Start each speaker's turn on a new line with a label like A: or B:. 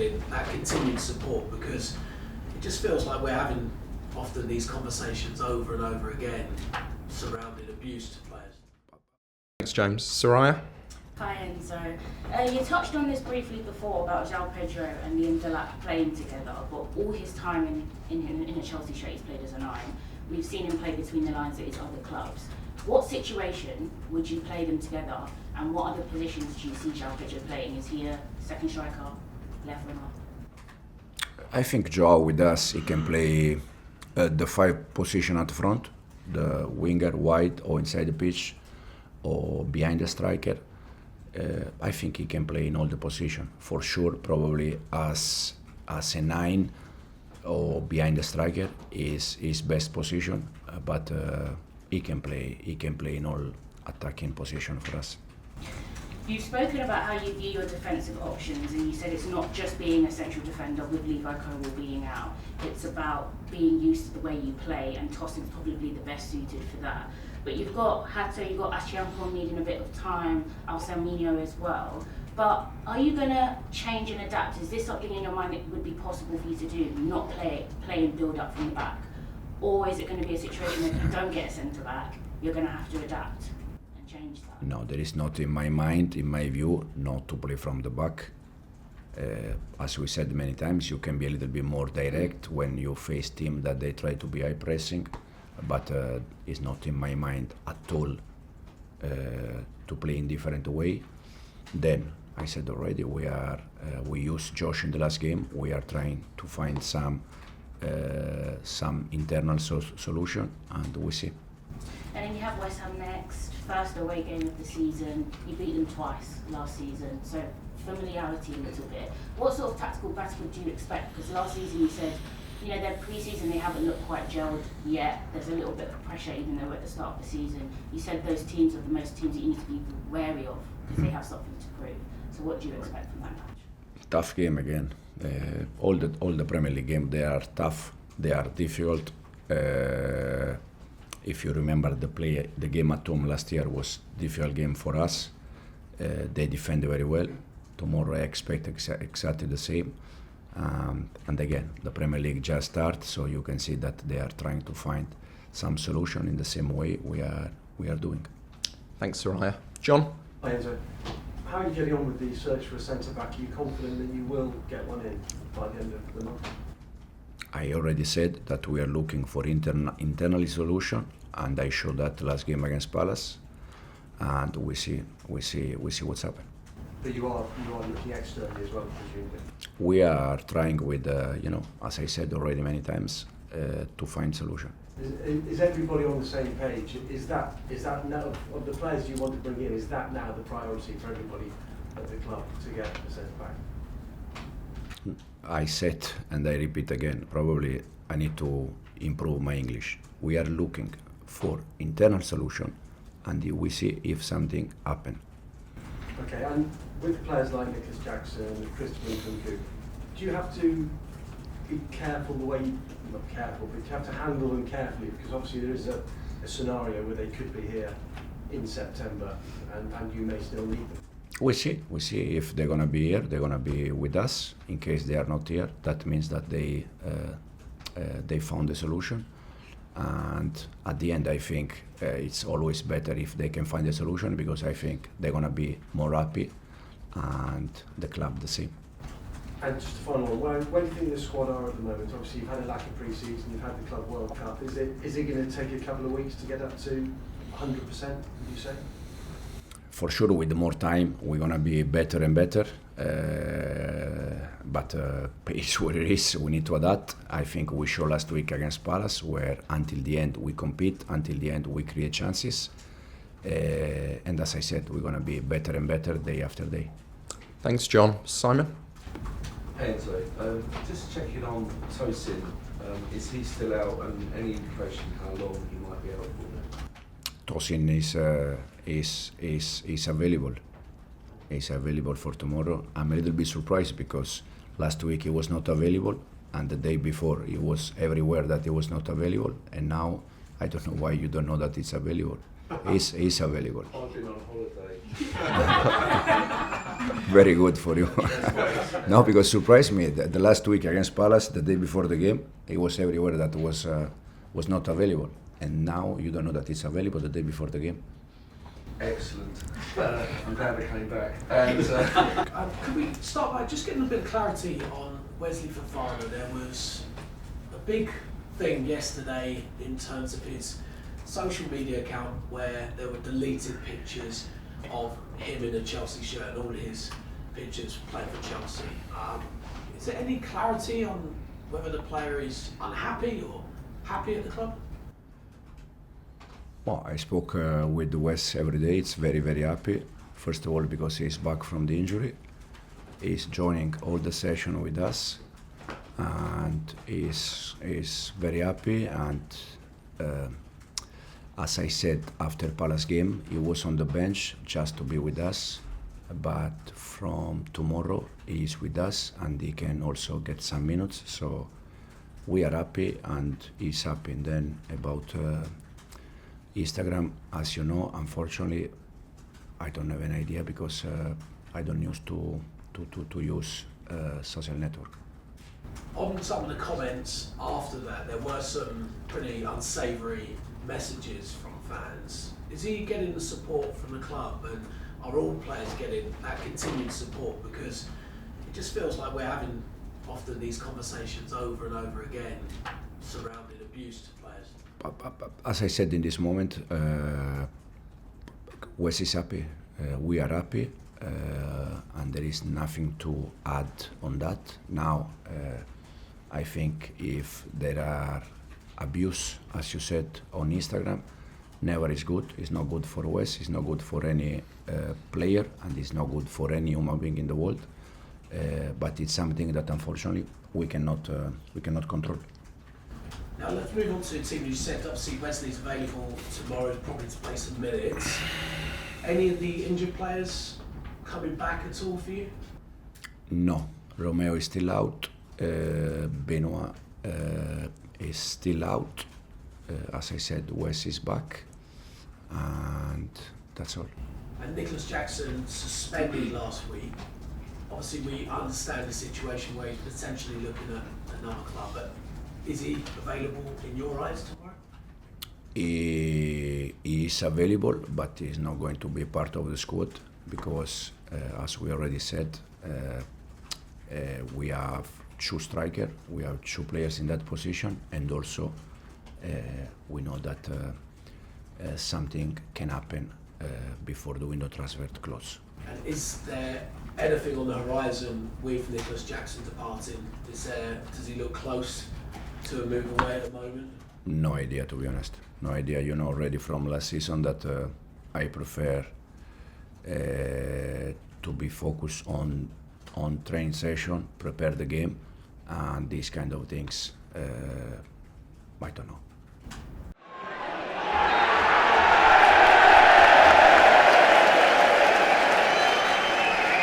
A: getting that continued support, because it just feels like we're having often these conversations over and over again surrounding abuse to players.
B: Thanks, James. Soraya?
C: Hi Enzo. You touched on this briefly before about João Pedro and Liam Delap playing together, but all his time in a Chelsea shirt he's played as a 9. We've seen him play between the lines at his other clubs. What situation would you play them together, and what other positions do you see João Pedro playing? Is he a second striker, left winger?
D: I think Joao with us, he can play the 5 position at front, the winger, wide or inside the pitch, or behind the striker. I think he can play in all the position for sure. Probably as a 9 or behind the striker is his best position, but he can play in all attacking position for us.
C: You've spoken about how you view your defensive options, and you said it's not just being a central defender with Levi Colwill being out. It's about being used to the way you play, and Tosin's probably the best suited for that. But you've got Hato, you've got Achiampong needing a bit of time, Alcemino as well. But are you going to change and adapt? Is this something in your mind that would be possible for you to do, not play and build up from the back? Or is it going to be a situation that if you don't get a centre-back, you're going to have to adapt and change that?
D: No, there is not in my mind, in my view, not to play from the back. As we said many times, you can be a little bit more direct when you face team that they try to be high pressing, but it's not in my mind at all to play in different way. Then I said already, we used Josh in the last game. We are trying to find some internal solution, and we see.
C: And then you have West Ham next, first away game of the season. You beat them twice last season, so familiarity a little bit. What sort of tactical battle do you expect? Because last season you said, their pre-season they haven't looked quite gelled yet. There's a little bit of pressure even though we're at the start of the season. You said those teams are the most teams that you need to be wary of because they have something to prove. So what do you expect from that match?
D: Tough game again. All the Premier League games, they are tough. They are difficult. If you remember the game at home last year was difficult game for us. They defend very well. Tomorrow I expect exactly the same. And again, the Premier League just started, so you can see that they are trying to find some solution in the same way we are doing.
B: Thanks, Soraya. John?
E: Hi Enzo. How are you getting on with the search for a centre-back? Are you confident that you will get one in by the end of the month?
D: I already said that we are looking for internally solution, and I showed that last game against Palace, and we see what's happened.
E: But you are looking externally as well, presumably.
D: We are trying with, as I said already many times, to find solution.
E: Is everybody on the same page? Is that now, of the players you want to bring in, is that now the priority for everybody at the club to get a centre back?
D: I said, and I repeat again, probably I need to improve my English. We are looking for internal solution, and we see if something happen.
E: Okay, and with players like Nicholas Jackson and Christopher Nkunku, do you have to be careful the way not careful, but you have to handle them carefully, because obviously there is a scenario where they could be here in September and you may still need them.
D: We see if they're gonna be here, they're gonna be with us. In case they are not here, that means that they found a solution. And at the end, I think it's always better if they can find a solution, because I think they're gonna be more happy, and the club the same.
E: And just a final one, where do you think the squad are at the moment? Obviously you've had a lack of pre-season, you've had the Club World Cup. Is it going to take a couple of weeks to get up to 100%, would you say?
D: For sure, with more time, we're going to be better and better. But it's what it is. We need to adapt. I think we showed last week against Palace, where until the end we compete, until the end we create chances. And as I said, we're going to be better and better day after day.
B: Thanks, John. Simon?
F: Enzo, just checking on Tosin, is he still out, and any indication how long he might be out for?
D: Tosin is available. He's available for tomorrow. I'm a little bit surprised because last week he was not available, and the day before he was everywhere that he was not available, and now I don't know why you don't know that it's available. He's available.
F: I've been on holiday.
D: Very good for you. No, because surprised me the last week against Palace, the day before the game, it was everywhere that was not available, and now you don't know that it's available the day before the game.
F: Excellent. I'm glad they came back. And
A: Could we start by just getting a bit of clarity on Wesley Fofana? There was a big thing yesterday in terms of his social media account where there were deleted pictures of him in a Chelsea shirt and all his pictures playing for Chelsea. Is there any clarity on whether the player is unhappy or happy at the club?
D: Well, I spoke with Wes every day. It's very, very happy. First of all, because he's back from the injury. He's joining all the session with us, and he's very happy. And as I said, after Palace game, he was on the bench just to be with us. But from tomorrow, he's with us, and he can also get some minutes. So we are happy, and he's happy. And then about Instagram, as you know, unfortunately, I don't have an idea because I don't use to use social network.
A: On some of the comments after that, there were some pretty unsavoury messages from fans. Is he getting the support from the club, and are all players getting that continued support? Because it just feels like we're having often these conversations over and over again surrounding abuse to players.
D: As I said in this moment, Wes is happy, we are happy, and there is nothing to add on that. Now, I think if there are abuse, as you said, on Instagram, never is good. It's not good for Wes, it's not good for any player, and it's not good for any human being in the world. But it's something that unfortunately we cannot control.
A: Now let's move on to the team you set up. See, Wesley's available tomorrow, probably to play some minutes. Any of the injured players coming back at all for you?
D: No, Romeo is still out. Benoit is still out. As I said, Wes is back, and that's all.
A: And Nicholas Jackson suspended last week. Obviously, we understand the situation where he's potentially looking at another club, but is he available in your eyes tomorrow?
D: He is available, but he's not going to be part of the squad because, as we already said, we have two strikers, we have two players in that position, and also we know that something can happen before the window transfer close.
A: And is there anything on the horizon with Nicholas Jackson departing? Does he look close to a move away at the moment?
D: No idea, to be honest. No idea. You know already from last season that I prefer to be focused on training session, prepare the game, and these kind of things. I don't know.